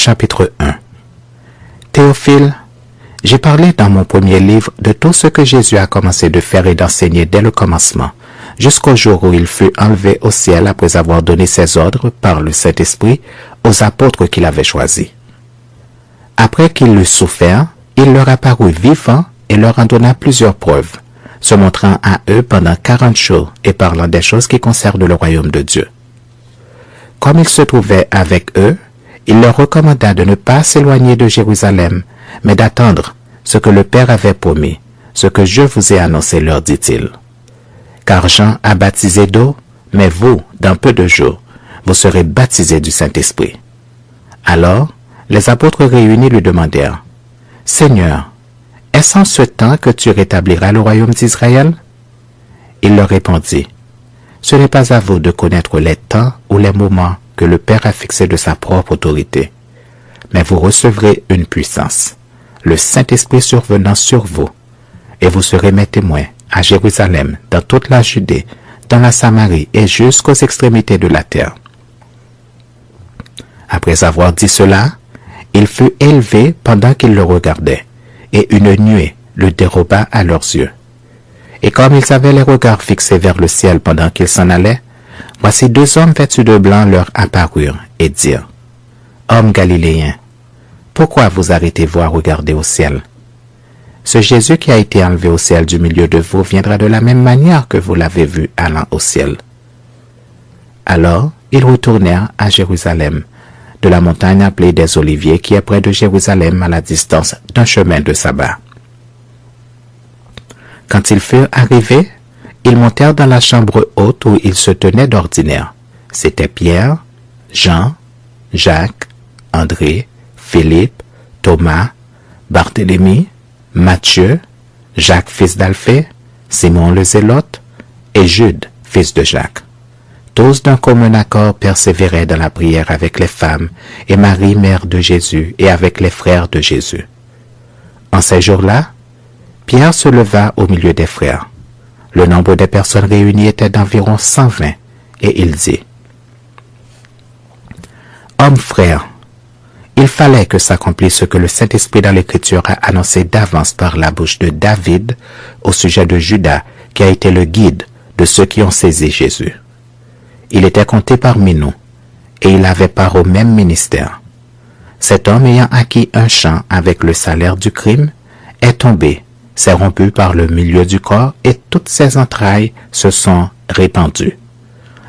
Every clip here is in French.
chapitre 1. Théophile, j'ai parlé dans mon premier livre de tout ce que Jésus a commencé de faire et d'enseigner dès le commencement, jusqu'au jour où il fut enlevé au ciel après avoir donné ses ordres par le Saint-Esprit aux apôtres qu'il avait choisis. Après qu'il eut souffert, il leur apparut vivant et leur en donna plusieurs preuves, se montrant à eux pendant 40 jours et parlant des choses qui concernent le royaume de Dieu. Comme il se trouvait avec eux, il leur recommanda de ne pas s'éloigner de Jérusalem, mais d'attendre ce que le Père avait promis, ce que je vous ai annoncé, leur dit-il. Car Jean a baptisé d'eau, mais vous, dans peu de jours, vous serez baptisés du Saint-Esprit. Alors, les apôtres réunis lui demandèrent, « Seigneur, est-ce en ce temps que tu rétabliras le royaume d'Israël ?» Il leur répondit, « Ce n'est pas à vous de connaître les temps ou les moments que le Père a fixés de sa propre autorité, mais vous recevrez une puissance, le Saint-Esprit survenant sur vous, et vous serez mes témoins à Jérusalem, dans toute la Judée, dans la Samarie et jusqu'aux extrémités de la terre. » Après avoir dit cela, il fut élevé pendant qu'ils le regardaient, et une nuée le déroba à leurs yeux. Et comme ils avaient les regards fixés vers le ciel pendant qu'ils s'en allaient, voici 2 hommes vêtus de blanc leur apparurent et dirent, « Hommes galiléens, pourquoi vous arrêtez-vous à regarder au ciel? Ce Jésus qui a été enlevé au ciel du milieu de vous viendra de la même manière que vous l'avez vu allant au ciel. » Alors ils retournèrent à Jérusalem, de la montagne appelée des Oliviers qui est près de Jérusalem à la distance d'un chemin de sabbat. Quand ils furent arrivés, ils montèrent dans la chambre haute où ils se tenaient d'ordinaire. C'étaient Pierre, Jean, Jacques, André, Philippe, Thomas, Barthélemy, Matthieu, Jacques fils d'Alphée, Simon le Zélote et Jude fils de Jacques. Tous d'un commun accord persévéraient dans la prière avec les femmes et Marie mère de Jésus et avec les frères de Jésus. En ces jours-là, Pierre se leva au milieu des frères. Le nombre des personnes réunies était d'environ 120 et il dit, « Hommes frères, il fallait que s'accomplisse ce que le Saint-Esprit dans l'Écriture a annoncé d'avance par la bouche de David au sujet de Judas qui a été le guide de ceux qui ont saisi Jésus. Il était compté parmi nous et il avait part au même ministère. Cet homme ayant acquis un champ avec le salaire du crime est tombé, s'est rompu par le milieu du corps et toutes ses entrailles se sont répandues.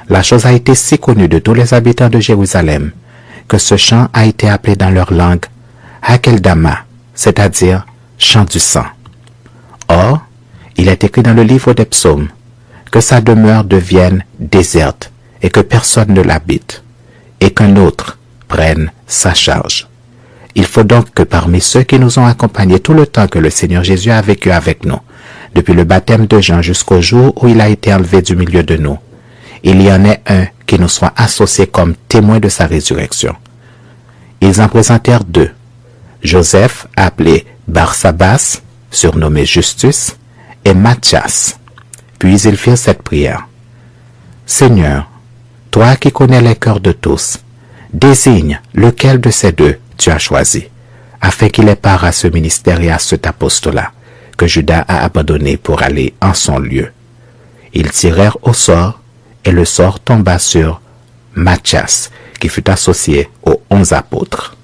La chose a été si connue de tous les habitants de Jérusalem que ce chant a été appelé dans leur langue Hakeldama, c'est-à-dire chant du sang. Or, il est écrit dans le livre des psaumes que sa demeure devienne déserte et que personne ne l'habite, et qu'un autre prenne sa charge. Il faut donc que parmi ceux qui nous ont accompagnés tout le temps que le Seigneur Jésus a vécu avec nous, depuis le baptême de Jean jusqu'au jour où il a été enlevé du milieu de nous, il y en ait un qui nous soit associé comme témoin de sa résurrection. Ils en présentèrent 2, Joseph, appelé Barsabas, surnommé Justus, et Matthias. Puis ils firent cette prière. Seigneur, toi qui connais les cœurs de tous, désigne lequel de ces 2 tu as choisi, afin qu'il ait part à ce ministère et à cet apostolat que Judas a abandonné pour aller en son lieu. Ils tirèrent au sort, et le sort tomba sur Matthias, qui fut associé aux 11 apôtres.